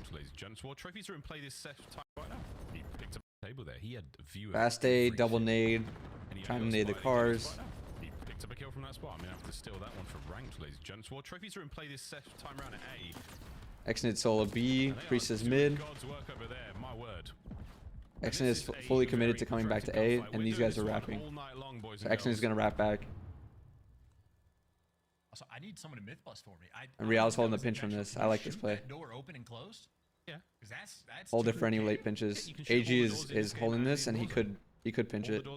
ranked, ladies and gents. Well, trophies are in play this set time right now. He picked up the table there. He had a view of Fast A, double nade, trying to nade the cars. He picked up a kill from that spot. I'm gonna have to steal that one for ranked, ladies and gents. Well, trophies are in play this set time round at A. Exnid solo B, Priest is mid. God's work over there, my word. Exnid is fully committed to coming back to A, and these guys are rapping. So Exnid is gonna rap back. So I need someone to myth bust for me. And Real's holding the pinch from this. I like this play. Door open and closed. Yeah, because that's hold it for any late pinches. AG is holding this, and he could pinch it. The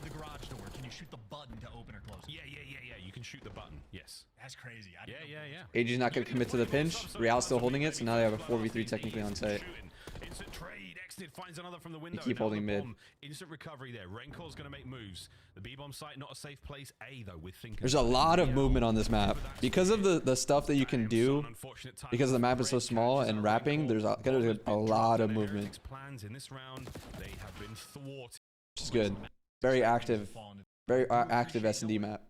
garage door. Can you shoot the button to open or close? Yeah. You can shoot the button. Yes. That's crazy. Yeah. AG's not gonna commit to the pinch. Real's still holding it, so now they have a 4v3 technically on site. Instant trade. Exnid finds another from the window. They keep holding mid. Instant recovery there. Renkor's going to make moves. The B-bomb site not a safe place. A though with thinking. There's a lot of movement on this map because of the stuff that you can do. Because the map is so small and rapping, there's a lot of movement. Plans in this round, they have been thwarted. Which is good. Very active S&D map.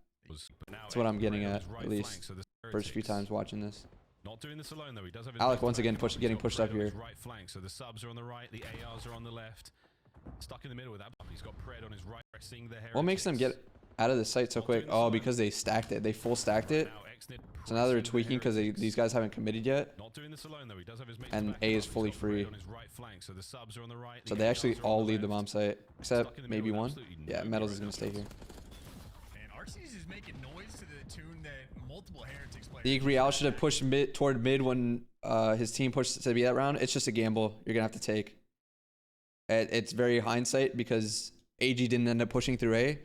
That's what I'm getting at least. First few times watching this. Not doing this alone though. He does have Alec once again getting pushed up here. Right flank. So the subs are on the right, the ARs are on the left. Stuck in the middle with that. He's got Pred on his right, seeing the What makes them get out of the site so quick? Oh, because they stacked it. They full stacked it. So now they're tweaking because these guys haven't committed yet. Not doing this alone though. He does have his and A is fully free. So the subs are on the right. So they actually all leave the bomb site except maybe one. Yeah, Metals is gonna stay here. Is making noise to the tune that multiple heretics players. The Real should have pushed toward mid when his team pushed to be that round. It's just a gamble you're gonna have to take. It's very hindsight because AG didn't end up pushing through A,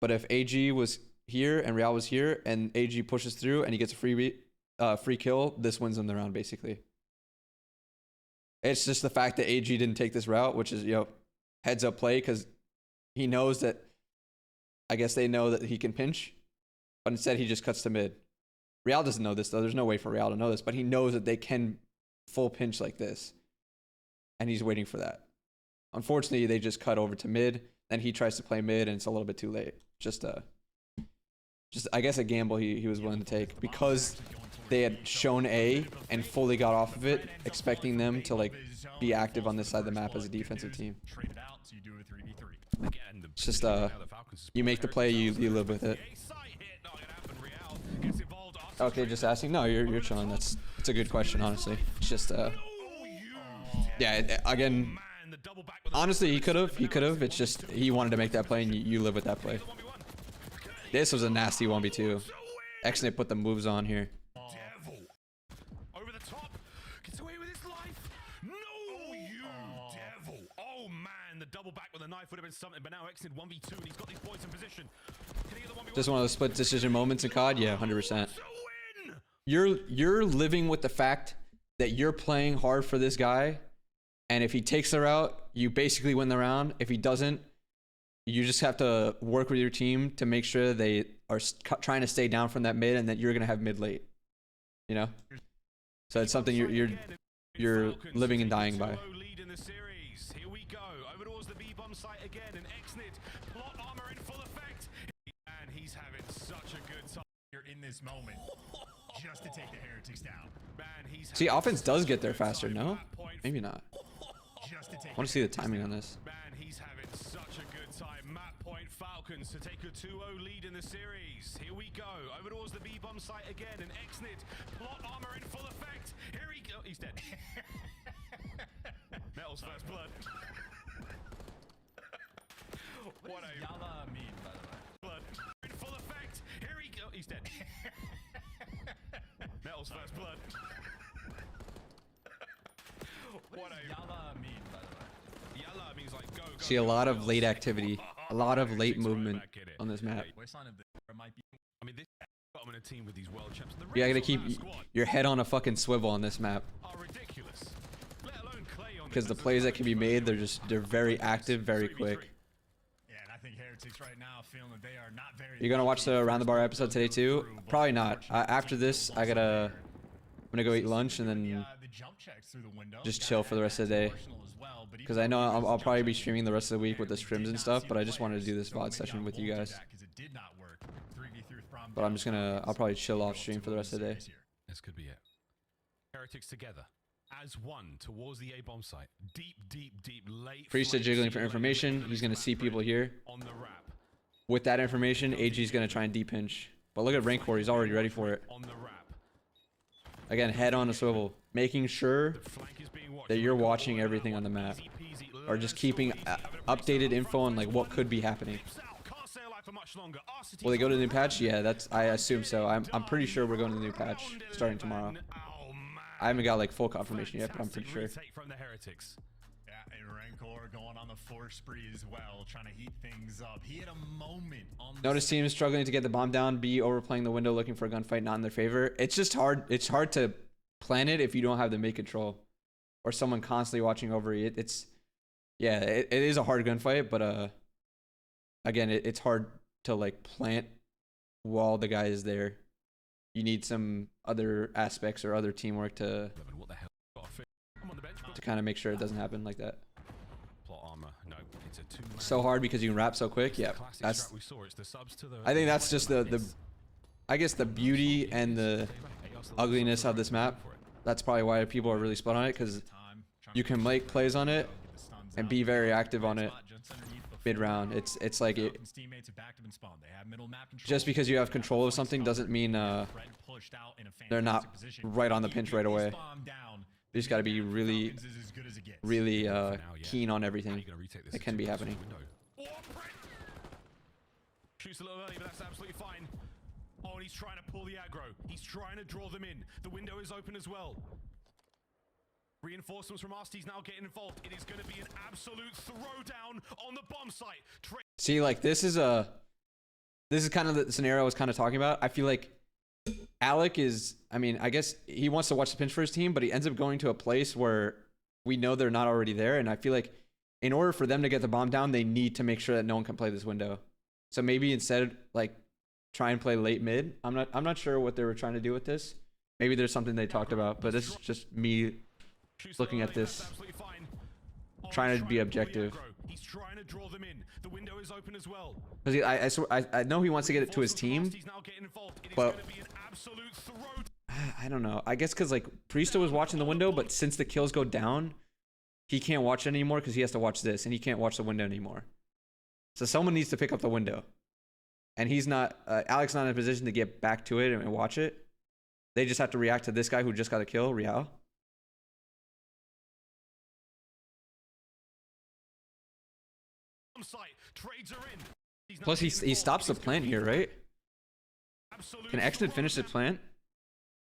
but if AG was here and Real was here and AG pushes through and he gets a free kill, this wins them the round basically. It's just the fact that AG didn't take this route, which is heads up play because he knows that. I guess they know that he can pinch, but instead he just cuts to mid. Real doesn't know this though. There's no way for Real to know this, but he knows that they can full pinch like this, and he's waiting for that. Unfortunately, they just cut over to mid. Then he tries to play mid, and it's a little bit too late. Just I guess a gamble he was willing to take because they had shown A and fully got off of it, expecting them to be active on this side of the map as a defensive team. It's just you make the play, you live with it. Okay, just asking. No, you're chilling. It's a good question, honestly. It's just yeah. Again, honestly, he could have. It's just he wanted to make that play, and you live with that play. This was a nasty 1v2. Exnid put the moves on here. Over the top, gets away with his life. No, you devil! Oh man, the double back with a knife would have been something, but now Exnid 1v2, and he's got these boys in position. Can he get the 1v1? Just one of those split decision moments in COD. Yeah, 100%. You're living with the fact that you're playing hard for this guy, and if he takes the route, you basically win the round. If he doesn't, you just have to work with your team to make sure they are trying to stay down from that mid, and that you're gonna have mid late. You know, so it's something you're living and dying by. Here we go over towards the B-bomb site again, and Exnid plot armor in full effect, and he's having such a good time here in this moment. Just to take the heretics down. Man, see, offense does get there faster. No, maybe not. I want to see the timing on this. Man, he's having such a good time. Map point Falcons to take a 2-0 lead in the series. Here we go over towards the B-bomb site again, and Exnid plot armor in full effect. Here he go. He's dead. Metal's first blood. What does Yala mean, by the way? Blood in full effect. Here he go. He's dead. Metal's first blood. What does Yala mean, by the way? Yala means like go. See a lot of late activity, a lot of late movement on this map. I mean, this got him in a team with these world champs. You gotta keep your head on a fucking swivel on this map. Because the plays that can be made, they're very active, very quick. Yeah, and I think heretics right now feeling that they are not very. You're gonna watch the Around the Bar episode today too? Probably not. After this, I'm gonna go eat lunch and then just chill for the rest of the day. Because I know I'll probably be streaming the rest of the week with the scrims and stuff, but I just wanted to do this VOD session with you guys. But I'll probably chill off stream for the rest of the day. This could be it. Heretics together. as one towards the A bomb site. Deep, deep, deep, late. Priest is jiggling for information. He's going to see people here. On the wrap. With that information, AG is going to try and deep pinch. But look at Rancor. He's already ready for it. On the wrap. Again, head on a swivel. Making sure that you're watching everything on the map. Or just keeping updated info on like what could be happening. Will they go to the new patch? Yeah, I assume so. I'm pretty sure we're going to the new patch starting tomorrow. I haven't got like full confirmation yet, but I'm pretty sure. Yeah, and Rancor going on the force spree as well, trying to heat things up. He had a moment on the Notice teams struggling to get the bomb down. B overplaying the window, looking for a gunfight, not in their favor. It's just hard. It's hard to plan it if you don't have the mid control or someone constantly watching over you. Yeah, it is a hard gunfight, but again, it's hard to like plant while the guy is there. You need some other aspects or other teamwork to kind of make sure it doesn't happen like that. So hard because you can wrap so quick. Yeah, that's. I think that's just I guess the beauty and the ugliness of this map. That's probably why people are really split on it, because you can make plays on it and be very active on it mid round. It's like it. Just because you have control of something doesn't mean they're not right on the pinch right away. You just got to be really, really keen on everything that can be happening. Shoots a little early, but that's absolutely fine. Oh, and he's trying to pull the aggro. He's trying to draw them in. The window is open as well. Reinforcements from Arsty's now getting involved. It is going to be an absolute throwdown on the bomb site. See, like this is kind of the scenario I was kind of talking about. I feel like Alec is, I mean, I guess he wants to watch the pinch for his team, but he ends up going to a place where we know they're not already there. And I feel like in order for them to get the bomb down, they need to make sure that no one can play this window. So maybe instead, like, try and play late mid. I'm not sure what they were trying to do with this. Maybe there's something they talked about, but this is just me looking at this, trying to be objective. He's trying to draw them in. The window is open as well. Because I know he wants to get it to his team, but I don't know. I guess because like Priesta was watching the window, but since the kills go down, he can't watch it anymore because he has to watch this, and he can't watch the window anymore. So someone needs to pick up the window, and he's not. Alec's not in a position to get back to it and watch it. They just have to react to this guy who just got a kill, Real. Plus, he stops the plant here, right? Can Exnid finish the plant?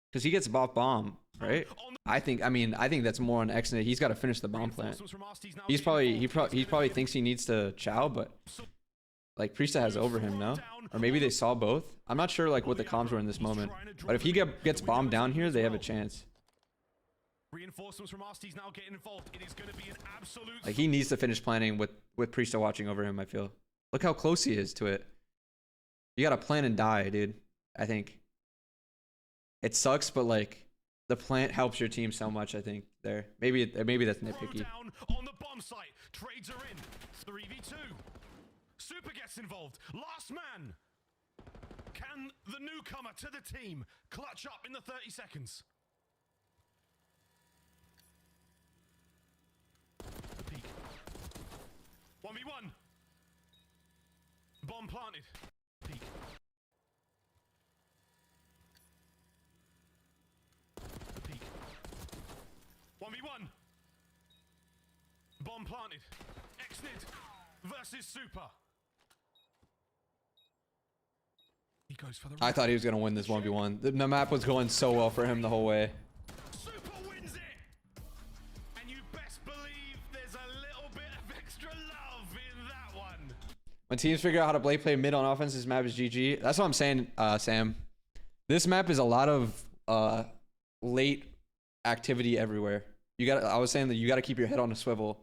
Because he gets off bomb, right? I think that's more on Exnid. He's got to finish the bomb plant. He probably thinks he needs to chow, but like Priesta has over him, no? Or maybe they saw both. I'm not sure like what the comms were in this moment. But if he gets bombed down here, they have a chance. Reinforcements from Arsty's now getting involved. It is going to be an absolute. Like he needs to finish planning with Priesta watching over him. I feel. Look how close he is to it. You gotta plan and die, dude. I think. It sucks, but like the plant helps your team so much. I think there. Maybe that's nitpicky. Down on the bomb site. Trades are in. 3v2. Super gets involved. Last man. Can the newcomer to the team clutch up in the 30 seconds? Peek. 1v1. Bomb planted. Peek. Peek. 1v1. Bomb planted. Exnid versus Super. He goes for the. I thought he was gonna win this 1v1. The map was going so well for him the whole way. Super wins it, and you best believe there's a little bit of extra love in that one. When teams figure out how to play mid on offense, this map is GG. That's what I'm saying, Sam. This map is a lot of late activity everywhere. I was saying that you gotta keep your head on a swivel,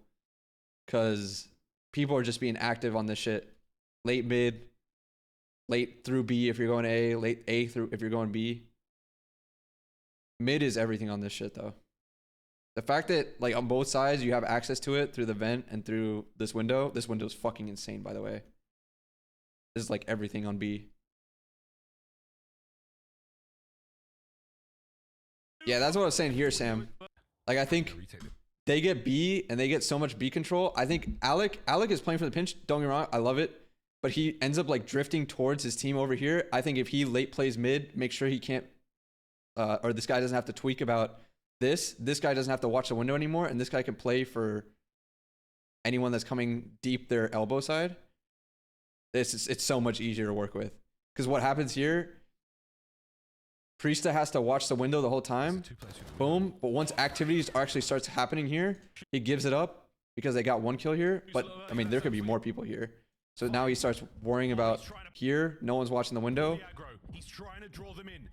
cause people are just being active on this shit. Late mid, late through B if you're going A, late A through if you're going B. Mid is everything on this shit though. The fact that like on both sides you have access to it through the vent and through this window. This window is fucking insane, by the way. This is like everything on B. Yeah, that's what I was saying here, Sam. Like I think they get B and they get so much B control. I think Alec is playing for the pinch. Don't get me wrong, I love it. But he ends up like drifting towards his team over here. I think if he late plays mid, make sure he can't, or this guy doesn't have to tweak about this. This guy doesn't have to watch the window anymore, and this guy can play for anyone that's coming deep their elbow side. It's so much easier to work with. Because what happens here, Priesta has to watch the window the whole time. Boom. But once activities actually starts happening here, he gives it up because they got 1 kill here. But I mean, there could be more people here. So now he starts worrying about here. No one's watching the window.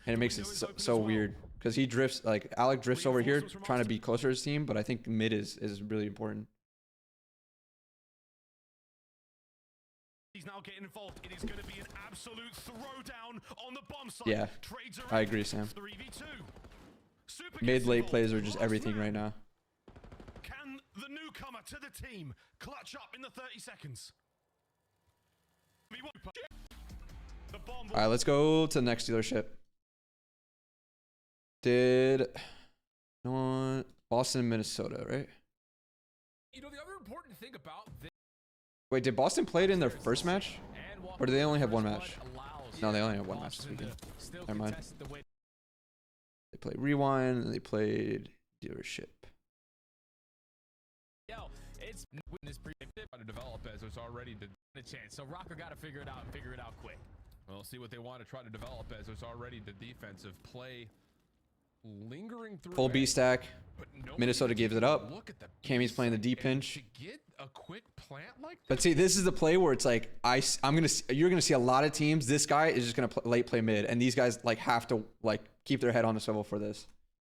And it makes it so weird. Because he drifts, like Alec drifts over here trying to be closer to his team. But I think mid is really important. He's now getting involved. It is going to be an absolute throwdown on the bomb site. Yeah, I agree, Sam. Mid late plays are just everything right now. Can the newcomer to the team clutch up in the 30 seconds? All right, let's go to the next dealership. Did no one Boston, Minnesota, right? You know, the other important thing about this. Wait, did Boston play it in their first match? Or do they only have 1 match? No, they only have 1 match this weekend. Never mind. They played Rewind and they played Dealership. It's this predicted to develop as it's already a chance. So Rocker got to figure it out and figure it out quick. We'll see what they want to try to develop as it's already the defensive play lingering through. Full B stack. Minnesota gives it up. Cammy's playing the D pinch. Get a quick plant like that. But see, this is the play where it's like you're gonna see a lot of teams. This guy is just gonna late play mid, and these guys like have to like keep their head on the swivel for this.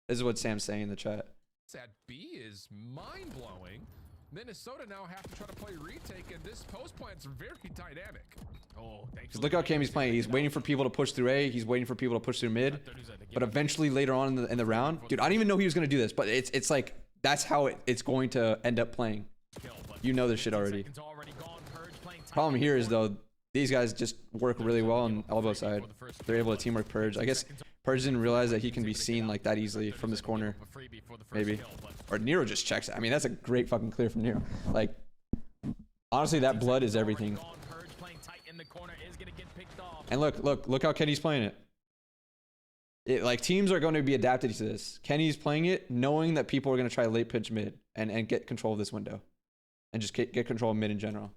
This is what Sam's saying in the chat. That B is mind blowing. Minnesota now have to try to play retake, and this post plant's very dynamic. Oh, thanks. Look how Cammy's playing. He's waiting for people to push through A. He's waiting for people to push through mid. But eventually, later on in the round, dude, I didn't even know he was gonna do this. But it's like that's how it's going to end up playing. You know this shit already. Problem here is though, these guys just work really well on elbow side. They're able to teamwork Purge. I guess Purge didn't realize that he can be seen like that easily from this corner. Maybe. Or Nero just checks it. I mean, that's a great fucking clear from Nero. Like, honestly, that blood is everything. And look how Kenny's playing it. Like, teams are going to be adapted to this. Kenny's playing it knowing that people are going to try late pitch mid and get control of this window. And just get control of mid in general.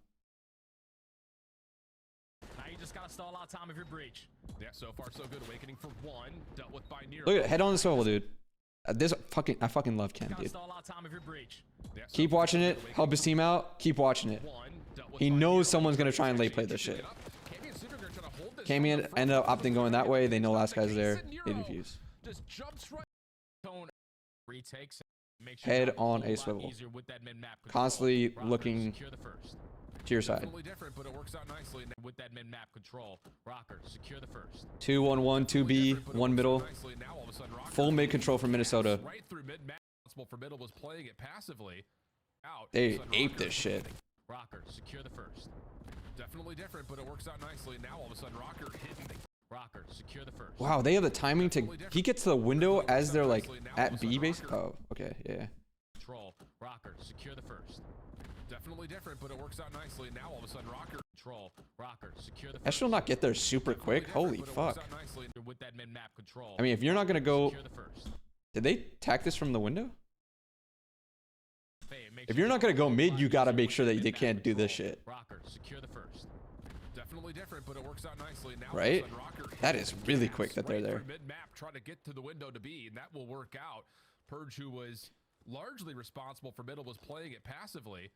Now you just got to stall out time of your breach. Yeah, so far so good. Awakening for 1. Dealt with by Nero. Look at it. Head on the swivel, dude. I fucking love Ken, dude. Keep watching it. Help his team out. Keep watching it. He knows someone's going to try and late play this shit. Cammy ended up opting going that way. They know last guy's there. They defuse. Head on a swivel. Constantly looking to your side. 2-1-1, 2B, 1 middle. Full mid control from Minnesota. They ape this shit. Rocker, secure the first. Definitely different, but it works out nicely. Now all of a sudden, Rocker hitting. Rocker, secure the first. Wow, they have the timing to. He gets to the window as they're like at B base. Oh, okay, yeah. Control, Rocker, secure the first. Definitely different, but it works out nicely. Now all of a sudden, Rocker, control, Rocker, secure the first. Eshel not get there super quick. Holy fuck. I mean, if you're not gonna go, did they tack this from the window? If you're not gonna go mid, you gotta make sure that they can't do this shit. Rocker, secure the first. Definitely different, but it works out nicely. Now right? That is really quick that they're there. Mid map, try to get to the window to B, and that will work out. Purge, who was largely responsible for middle, was playing it passively.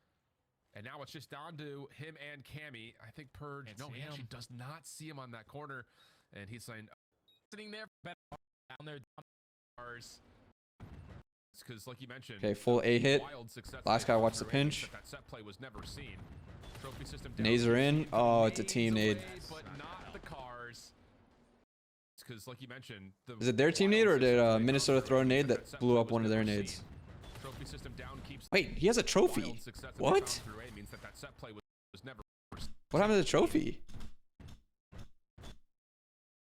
And now it's just down to him and Cammy. I think Purge, no, he actually does not see him on that corner. And he's saying, sitting there, down there, because like you mentioned, okay, full A hit. Last guy watched the pinch. That set play was never seen. Trophy system Nades are in. Oh, it's a team nade. But not the cars. Because like you mentioned, is it their team nade or did Minnesota throw a nade that blew up one of their nades? Wait, he has a trophy. What? What happened to the trophy?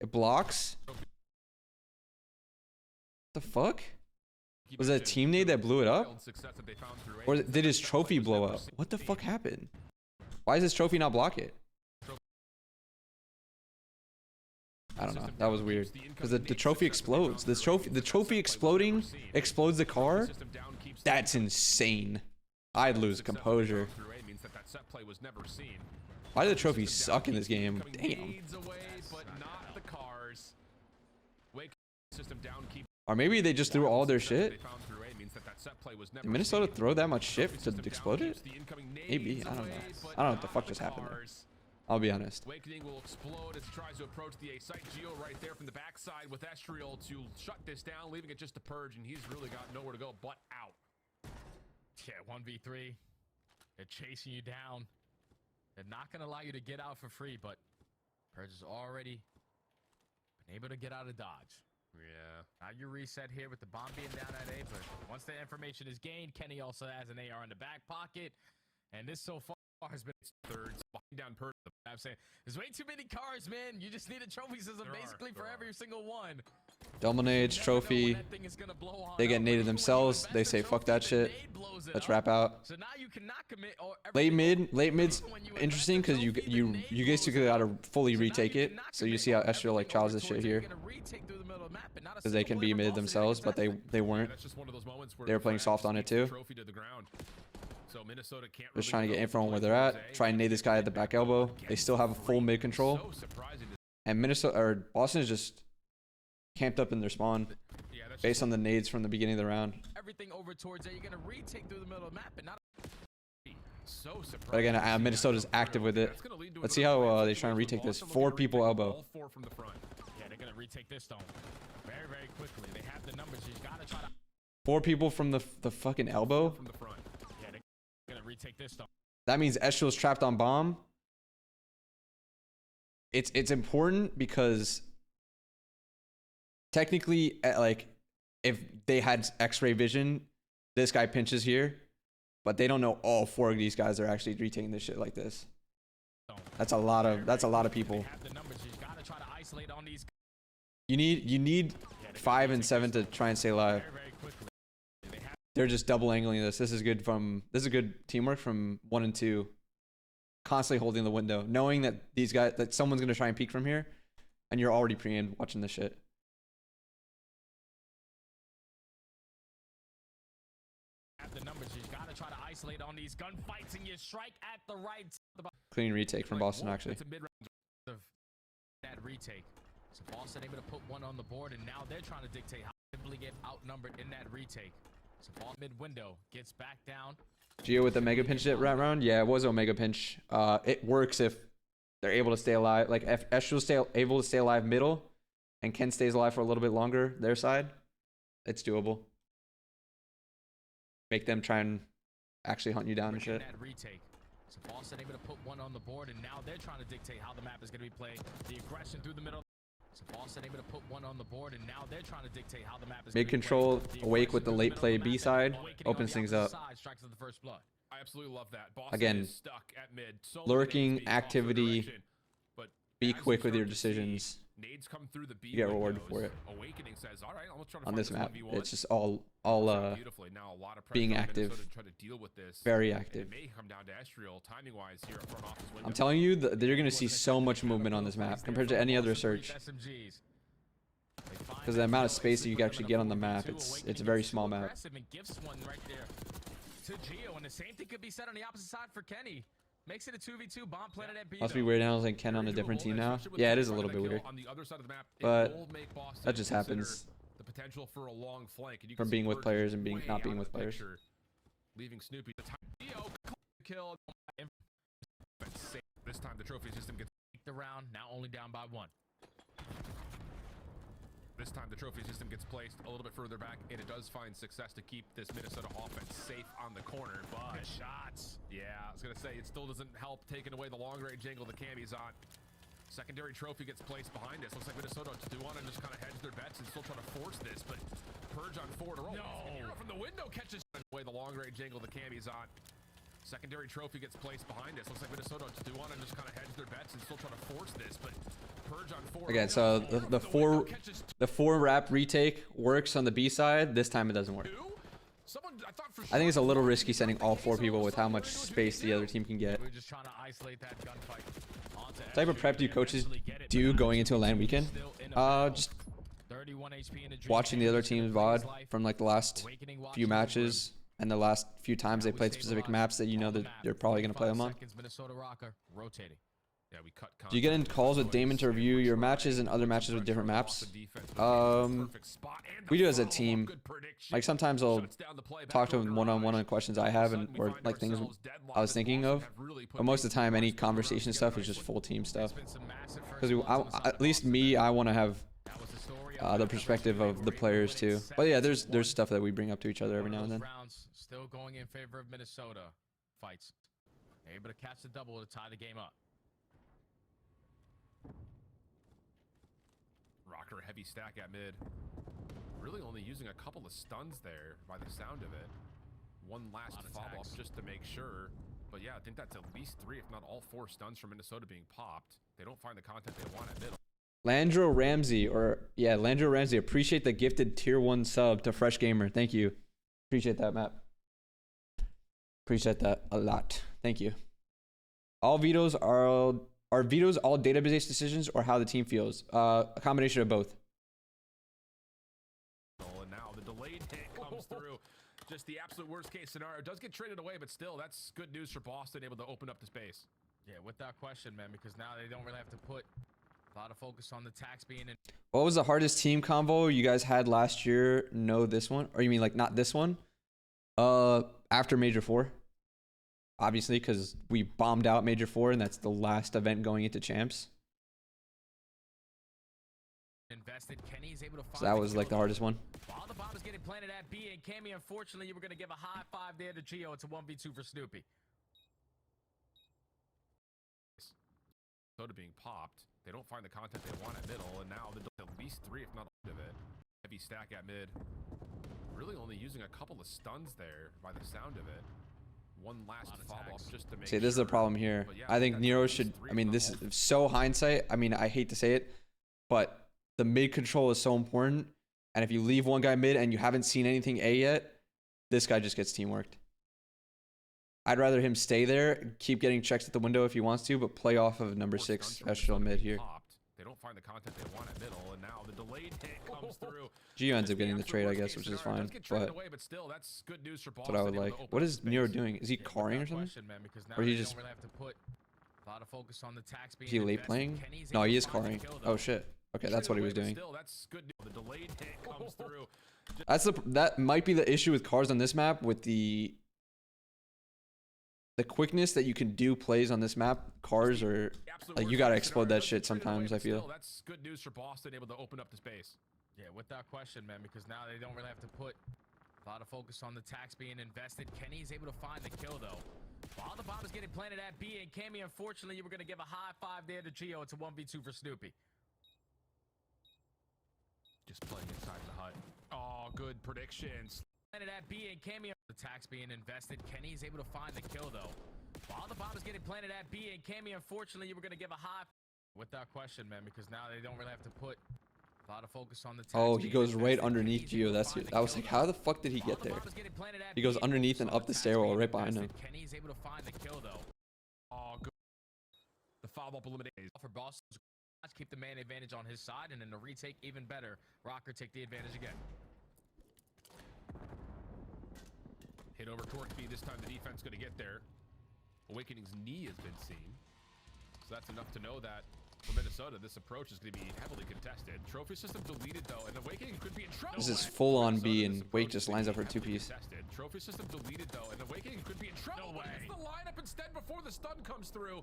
It blocks? What the fuck? Was it a team nade that blew it up? Or did his trophy blow up? What the fuck happened? Why does his trophy not block it? I don't know. That was weird. Because the trophy explodes. The trophy exploding explodes the car. That's insane. I'd lose composure. Why do the trophies suck in this game? Damn. Or maybe they just threw all their shit. Did Minnesota throw that much shit to explode it? Maybe. I don't know. I don't know what the fuck just happened there. I'll be honest. Awakening will explode as he tries to approach the A site. Geo right there from the backside with Estriel to shut this down, leaving it just to Purge, and he's really got nowhere to go but out. Yeah, 1v3. They're chasing you down. They're not going to allow you to get out for free, but Purge has already been able to get out of Dodge. Yeah. Now you reset here with the bomb being down at A, but once the information is gained, Kenny also has an AR in the back pocket, and this so far has been third down Purge. I'm saying there's way too many cars, man. You just need a trophy system basically for every single one. Dominage trophy. They get naded themselves. They say fuck that shit. Let's wrap out. Late mid's interesting because you guys gotta fully retake it. So you see how Esther like tries this shit here because they can be mid themselves, but they weren't. They were playing soft on it too. Just trying to get info on where they're at. Try and nade this guy at the back elbow. They still have a full mid control. And Minnesota or Boston is just camped up in their spawn based on the nades from the beginning of the round. Everything over towards there. You're gonna retake through the middle of the map, but not. But again, Minnesota's active with it. Let's see how they try and retake this. 4 people elbow. Yeah, they're gonna retake this stone very, very quickly. They have the numbers. You gotta try to. 4 people from the fucking elbow. Retake this stone. That means Estriel's trapped on bomb. It's important because technically, like, if they had X-ray vision, this guy pinches here, but they don't know all 4 of these guys are actually retaking this shit like this. That's a lot of people. You need 5 and 7 to try and stay alive. They're just double angling this. This is good teamwork from 1 and 2. Constantly holding the window, knowing that that someone's gonna try and peek from here, and you're already pre-aimed watching this shit. Have the numbers. You gotta try to isolate on these gunfights, and you strike at the right. Clean retake from Boston actually. It's a mid-range of that retake. So Boston able to put one on the board, and now they're trying to dictate how simply get outnumbered in that retake. So Boston mid window gets back down. Geo with the mega pinch that round. Yeah, it was a mega pinch. It works if they're able to stay alive. Like if Estriel's able to stay alive middle, and Ken stays alive for a little bit longer their side, it's doable. Make them try and actually hunt you down and shit. That retake. So Boston able to put one on the board, and now they're trying to dictate how the map is going to be played. The aggression through the middle. So Boston able to put one on the board, and now they're trying to dictate how the map is. Mid control, awake with the late play B side, opens things up. I absolutely love that. Boston Again, is stuck at mid. lurking activity. Be quick with your decisions. Nades come through the B you get rewarded for it. Awakening says, all right, I'm try to on this map, 1v1. it's just all Now, a lot of being active, try to deal with this. very active. It may come down to Estriel timing-wise here front office window. I'm telling you, that you're going to see so much movement on this map compared to any other search. Because the amount of space that you can actually get on the map, it's a very small map. To Geo, and the same thing could be said on the opposite side for Kenny. Makes it a 2v2 bomb planted at B. Must be weird now, like Ken on a different team now. Yeah, it is a little bit weird. But that just happens the potential for a long flank from being with players and not being with players. Leaving Snoopy the time. Kill. This time the trophy system gets the round, now only down by 1. This time the trophy system gets placed a little bit further back, and it does find success to keep this Minnesota offense safe on the corner. But shots. Yeah, I was going to say, it still doesn't help taking away the long-range angle the Cammy's on. Secondary trophy gets placed behind us. Looks like Minnesota do want to just kind of hedge their bets and still try to force this, but Purge on 4 to roll. No. From the window catches away the long-range angle the Cammy's on. Secondary trophy gets placed behind this. Looks like Minnesota do want to just kind of hedge their bets and still try to force this, but Purge on 4. Again, so the four wrap retake works on the B side. This time it doesn't work. I think it's a little risky sending all 4 people with how much space the other team can get. We're just trying to isolate that gunfight. What type of prep do coaches do going into a LAN weekend? Just 31 HP in the dream. watching the other team's VOD from like the last few matches and the last few times they played specific maps that you know that they're probably going to play them on. Minnesota Rocker rotating. Yeah, we cut Do you get in calls with Damon to review your matches and other matches with different maps? We do as a team. Like sometimes I'll talk to him one-on-one on questions I have and or like things I was thinking of. But most of the time, any conversation stuff is just full team stuff. Because at least me, I want to have the perspective of the players too. But yeah, there's stuff that we bring up to each other every now and then. Still going in favor of Minnesota. Fights. Able to catch the double to tie the game up. Rocker heavy stack at mid. Really only using a couple of stuns there by the sound of it. One last follow-up just to make sure. But yeah, I think that's at least 3, if not all 4 stuns from Minnesota being popped. They don't find the content they want at middle. Landro Ramsey, Landro Ramsey, appreciate the gifted tier 1 sub to Fresh Gamer. Thank you. Appreciate that, Matt. Appreciate that a lot. Thank you. All vetoes are vetoes all database decisions or how the team feels? A combination of both. And now the delayed hit comes through. Just the absolute worst case scenario. It does get traded away, but still, that's good news for Boston, able to open up the space. Yeah, without question, man, because now they don't really have to put a lot of focus on the tax being in. What was the hardest team convo you guys had last year? No, this one? Or you mean like not this one? After Major 4. Obviously, because we bombed out Major 4, and that's the last event going into champs. Invested. Kenny's able to find So that was like the hardest one. While the bomb is getting planted at B, and Cammy, unfortunately, you were going to give a high 5 there to Gio. It's a 1v2 for Snoopy. Soda being popped. They don't find the content they want at middle, and now at least 3, if not all of it. Heavy stack at mid. Really only using a couple of stuns there by the sound of it. One last follow-up just to make See, this is the problem here. Yeah, I think Nero should, I mean, this is so hindsight. I mean, I hate to say it, but the mid control is so important. And if you leave one guy mid and you haven't seen anything A yet, this guy just gets teamworked. I'd rather him stay there, keep getting checks at the window if he wants to, but play off of number 6 Echelon mid here. They don't find the content they want at middle, and now the delayed hit comes through. Gio ends up getting the trade, I guess, which is fine. But still, that's good news for that's what I would like. What is Nero doing? Is he carring or something? Or he just... Is he late playing? No, he is carring. Oh shit. Okay, that's what he was doing. That might be the issue with cars on this map, with the quickness that you can do plays on this map. Cars are like, you gotta explode that shit sometimes, I feel. That's good news for Boston, able to open up the space. Yeah, without question, man, because now they don't really have to put a lot of focus on the tax being invested. Kenny's able to find the kill, though. While the bomb is getting planted at B, and Cammy, unfortunately, you were going to give a high 5 there to Gio. It's a 1v2 for Snoopy. Just playing inside the hut. Oh, good predictions. Planted at B, and Cammy, the tax being invested. Kenny's able to find the kill, though. While the bomb is getting planted at B, and Cammy, unfortunately, you were going to give a high... Without question, man, because now they don't really have to put a lot of focus on the tax. Oh, he goes right underneath Gio. I was like, how the fuck did he get there? He goes underneath and up the stairwell right behind him. Kenny's able to find the kill, though. Oh, good. The follow-up eliminated. For Boston, keep the man advantage on his side, and then the retake even better. Rocker take the advantage again. Hit over Torque B. This time the defense going to get there. Awakening's knee has been seen. So that's enough to know that for Minnesota, this approach is going to be heavily contested. Trophy system deleted, though, and Awakening could be in trouble. This is full on B, and Wake just lines up for 2-piece. Trophy system deleted, though, and Awakening could be in trouble. No way. It's the lineup instead before the stun comes through.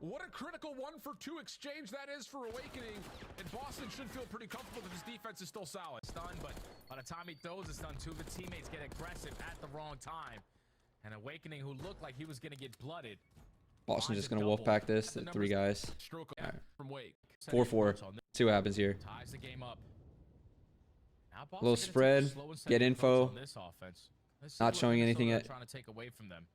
What a critical 1-for-2 exchange that is for Awakening. And Boston should feel pretty comfortable that his defense is still solid. Stun, but by the time he throws a stun, 2 of the teammates get aggressive at the wrong time. And Awakening, who looked like he was going to get blooded. Boston just going to wolf pack this. 3 guys. Right. From Wake. 4-4. See what happens here. Ties the game up. A little spread. Get info. Not showing anything yet. Trying to take away from them.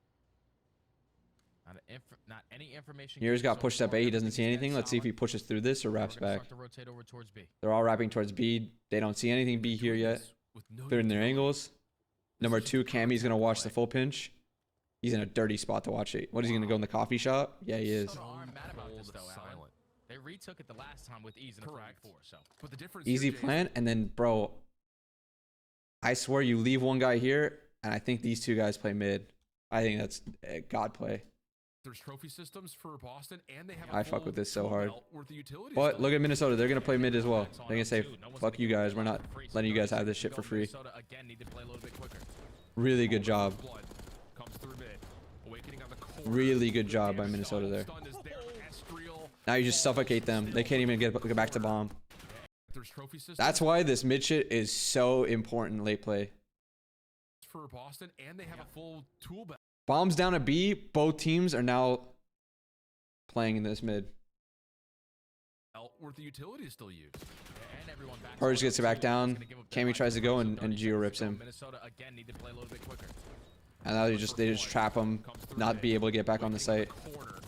Not any information. Here's got so pushed up far. A. He doesn't see Everything's anything. dead Let's see if he solid. pushes through this or We're wraps gonna back. start to rotate over towards B. They're all wrapping towards B. They don't see anything B here yet. They're in their angles. Number 2, Cammy's going to watch the full pinch. He's in a dirty spot to watch it. What, is he going to go in the coffee shop? Yeah, he is. Soda aren't mad about this, though, Alan. They retook it the last time with ease in a 4v4, so. But the difference Easy here, Jay, plan. And then, bro, I swear you leave one guy here, and I think these 2 guys play mid. I think that's a god play. there's trophy systems for Boston, and they have I fuck with this so hard. worth of utilities. But look at Minnesota. They're going to play mid as well. They're going to say, fuck you guys. We're not letting you guys have this shit for free. Minnesota again need to play a little bit quicker. Really good job. Blood comes through mid. Awakening on the corner. Really good job by Minnesota there. Stun is there. Estriel. Now you just suffocate them. They can't even get back to bomb. There's trophy systems That's why this mid shit is so important late play. for Boston, and they have a full tool belt. Bombs down at B. Both teams are now playing in this mid. Worth the utilities still used. And everyone backs Purge off gets it too. back He's down. gonna give up Cammy their tries to life go first, and 30 Gio seconds rips to go. him. Minnesota again need to play a little bit quicker. And now they just trap him, not be able to get back on the site.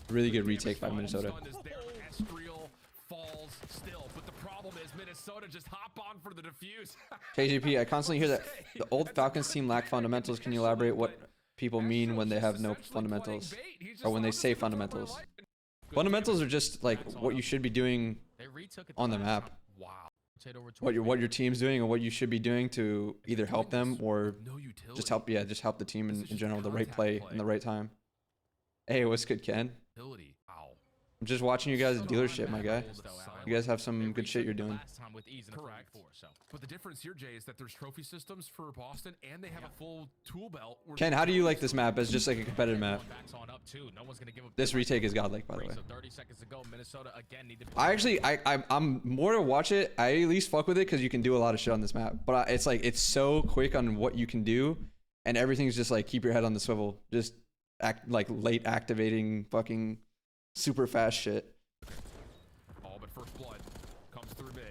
Really good retake by Minnesota. Stun is there. Estriel falls still, but the problem is Minnesota just hop on for the defuse. KJP, I constantly hear that the old Falcons team lack fundamentals. Can you elaborate what people mean when they have no fundamentals? Or when they say fundamentals? Fundamentals are just like what you should be doing They retook it on the last map. time. Wow. Rotate over What towards your team's doing and what you should be doing to either help them or No utility. just help the team in general, the right play in the right time. Hey, what's good, Ken? Utility. Wow. I'm just watching you guys dealer shit, my guy. Though, Alan. You guys have They some good shit retook you're it the doing. last time with ease in a Correct. 4v4, so. But the difference here, Jay, is that there's trophy systems for Boston, and they have a full tool belt. worth Ken, of how do you like utilities. this map as just like a competitive map? Everyone backs on up too. No one's gonna give up This their retake life is godlike, by the free, way. So 30 seconds to go. Minnesota again need to play I actually, I'm more to watch it. I at least fuck with it because you can do a lot of shit on this map. But it's like, it's so quick on what you can do. And everything's just like, keep your head on the swivel. Just act like late activating fucking super fast shit. All but first blood comes through mid.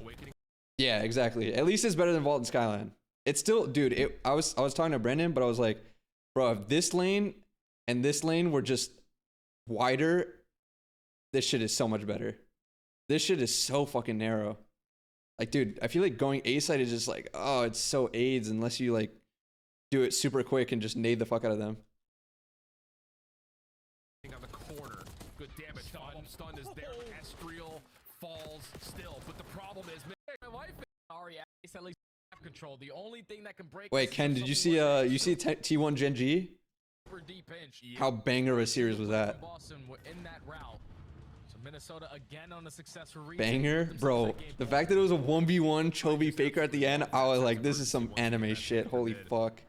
Awakening. Yeah, exactly. At least it's better than Vault and Skyline. It's still, dude, I was talking to Brendan, but I was like, bro, if this lane and this lane were just wider, this shit is so much better. This shit is so fucking narrow. Like, dude, I feel like going A side is just like, oh, it's so AIDS unless you like do it super quick and just nade the fuck out of them. On the corner. Good damage. Stun is there. Estriel falls still, but the problem is my life. Sorry, at least have control. The only thing that can break. Wait, this Ken, is did you something see like T1 Gen G? super deep pinch. How banger of a series was that? Boston were in that route. So Minnesota again on a successful retake. Banger, Put themselves bro. that game The point. fact that it was a 1v1 Chovy Faker at the end, I was like, this is some anime shit. Holy fuck.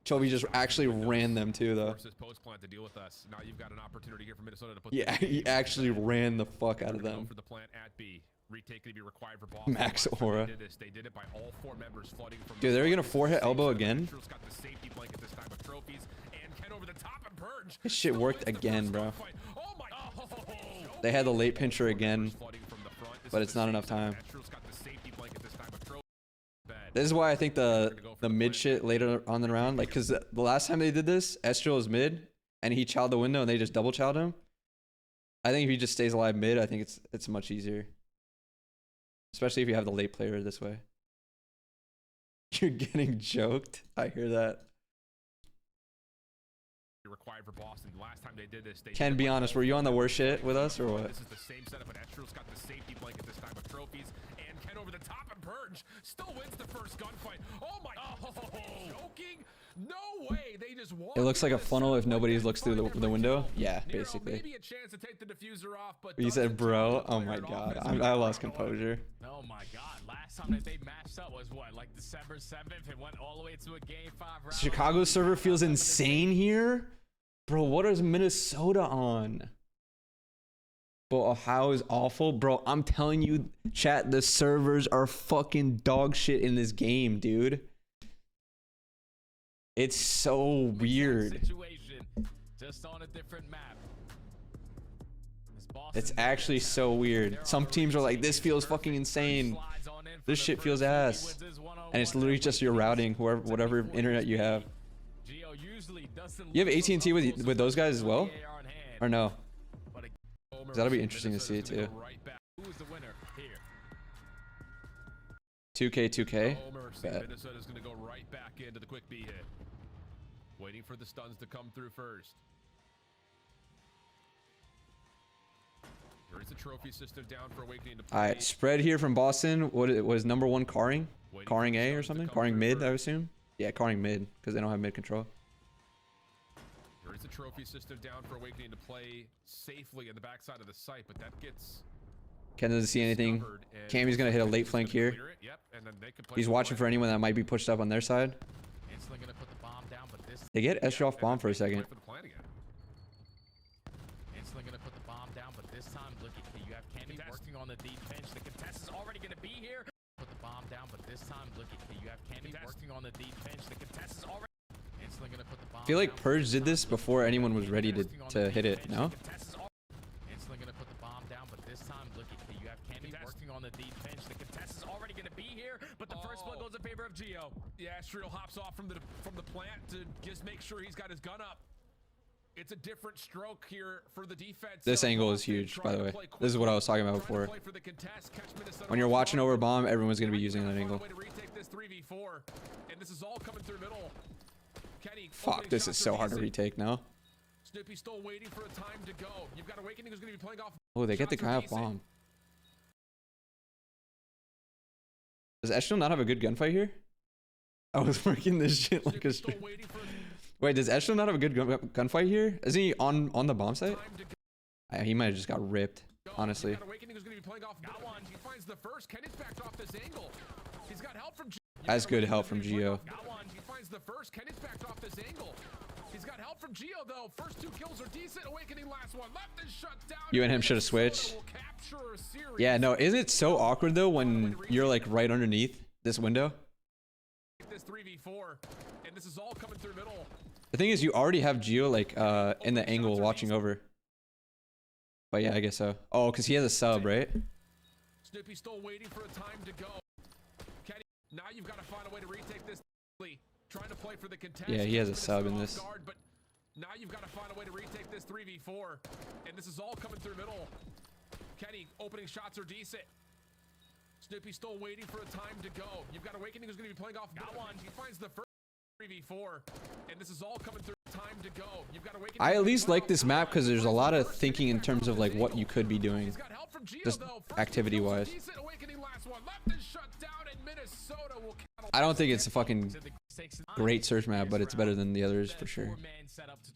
Chovy just actually ran them too, though. Forces post plant to deal with us. Now you've got an opportunity here for Minnesota to put. Yeah, he actually ran the fuck out of Go them. for the plant at B. Retake to be required for Boston. Max Last time aura. They did it by all 4 members flooding from. Dude, they're the gonna front. four-hit This is the elbow same again? Natural's got the safety blanket this time of trophies, and Ken over the top and Purge. This shit Still worked wins the again, first bro. gunfight. Oh my. Oh. They had the late pincher again, Flooding from the front. This but is it's the not same enough setup. time. Natural's got the safety blanket this time of trophy. Bad. This is why I think the mid shit later on the round, like, because the last time they did this, Estriel was mid, and he chowed the window, and they just double chowed him. I think if he just stays alive mid, I think it's much easier. Especially if you have the late player this way. You're getting joked. I hear that. Required for Boston. Last time they did this, they Ken, did be it by honest, all were you 4 on the worst members shit with us or flooding what? from the front. This is the same setup, but Estriel's got the safety blanket this time of trophies, and Ken over the top and Purge still wins the first gunfight. Oh my. Joking? No way. They just won. It looks like a funnel if nobody looks through the window. Yeah, Nero, basically. maybe a chance to take the diffuser off, but You doesn't said, bro. turn the Oh player my it god. off as I we lost go on. composure. Oh my God! Last time that they matched up was what, like December 7th? It went all the way to a game 5 round. Chicago server feels insane here. Bro, what is Minnesota on? Bro, Ohio is awful. Bro, I'm telling you, chat, the servers are fucking dog shit in this game, dude. It's so weird. Situation, just on a different map. This Boston It's actually so weird. Some teams are like, this feels fucking insane. slides on in for This the shit first feels two. He ass. wins his 101. And it's literally just your routing, whatever internet you have. Gio, usually doesn't. You have look so AT&T with close with those guys as well, with the AR on hand. or no? But it- 'Cause that'll be interesting to see Minnesota's too. gonna go right back. who is the winner here? 2K. Oh, mercy. Bet. Minnesota's going to go right back into the quick B hit. Waiting for the stuns to come through first. There is a trophy system down for Awakening to play. All right, spread here from Boston. What was number one carring? Waiting Carring for the A or stuns to something? come Carring through mid, I first. assume. Yeah, carring mid because they don't have mid control. There is a trophy system down for Awakening to play safely in the backside of the site, but that gets Ken doesn't see anything. discovered, and Cammy's gonna hit a late Awakening's flank gonna here. clear it. Yep, and then they can play He's the watching play. for anyone that might be pushed up on their side. Instantly gonna put the bomb down, but this They get Escher off And bomb then for a they can play second. for the plan again. instantly gonna put the bomb down, but this time look at you have Cammy working on the deep pinch. The contest is already gonna be here. Put the bomb down, but this time look at you have Cammy working on the deep pinch. The contest is already instantly gonna put the bomb. I feel like down, but Purge this did time, this look before at anyone was Cammy ready working on to the hit deep it. pinch. No. The contest is instantly gonna put the bomb down, but this time look at you have Cammy working on the deep pinch. The contest is already gonna be here, but the first blood goes in favor of Geo. Yeah, Shriel hops off from the plant to just make sure he's got his gun up. It's a different stroke here for the defense. This angle is huge, by the way. This is what I was talking about before. When you're watching over bomb, everyone's gonna be using that angle. And this is all coming through middle. Kenny, Fuck, opening this is shots so are hard to decent. retake now. Snoopy still waiting for a time to go. You've got Awakening who's going to be playing off. Oh, they get the Shots are guy off decent. bomb. Does Eshel not have a good gunfight here? I was working this shit like a Snoopy still straight. waiting for Wait, does Eshel not have a good gunfight here? Isn't he on the bomb site? time to go. He might have just got ripped, honestly. You've got Awakening who's going to be playing off. Got one. He finds the first. Kenny's backed off this angle. He's got help from Geo. That's good help from Geo. Got one. He finds the first. Kenny's backed off this angle. He's got help from Geo though. First two kills are decent. Awakening last one. Left is shut down. You and him should have switched. Yeah, no, isn't it so awkward though when you're like right underneath this window? This 3v4, and this is all coming through middle. The thing is, you already have Geo like in the angle watching over. But yeah, I guess so. Oh, because he has a sub, right? Snoopy still waiting for a time to go. Kenny, now you've got to find a way to retake this. Trying to play for the contest. Yeah, he has a Minnesota sub in off this. guard, but now you've got to find a way to retake this 3v4, and this is all coming through middle. Kenny, opening shots are decent. Snoopy still waiting for a time to go. You've got Awakening who's going to be playing off. Got one. He finds the first 3v4, and this is all coming through. Time to go. You've got Awakening. I at least like this map because there's a lot of thinking in terms of like what you could be doing, He's got help from Geo, just though. First activity-wise. two kills are decent. Awakening last one. Left is shut down, and Minnesota will I don't think it's a fucking To the stakes and great search map, but it's better than the others for sure. four-man setup to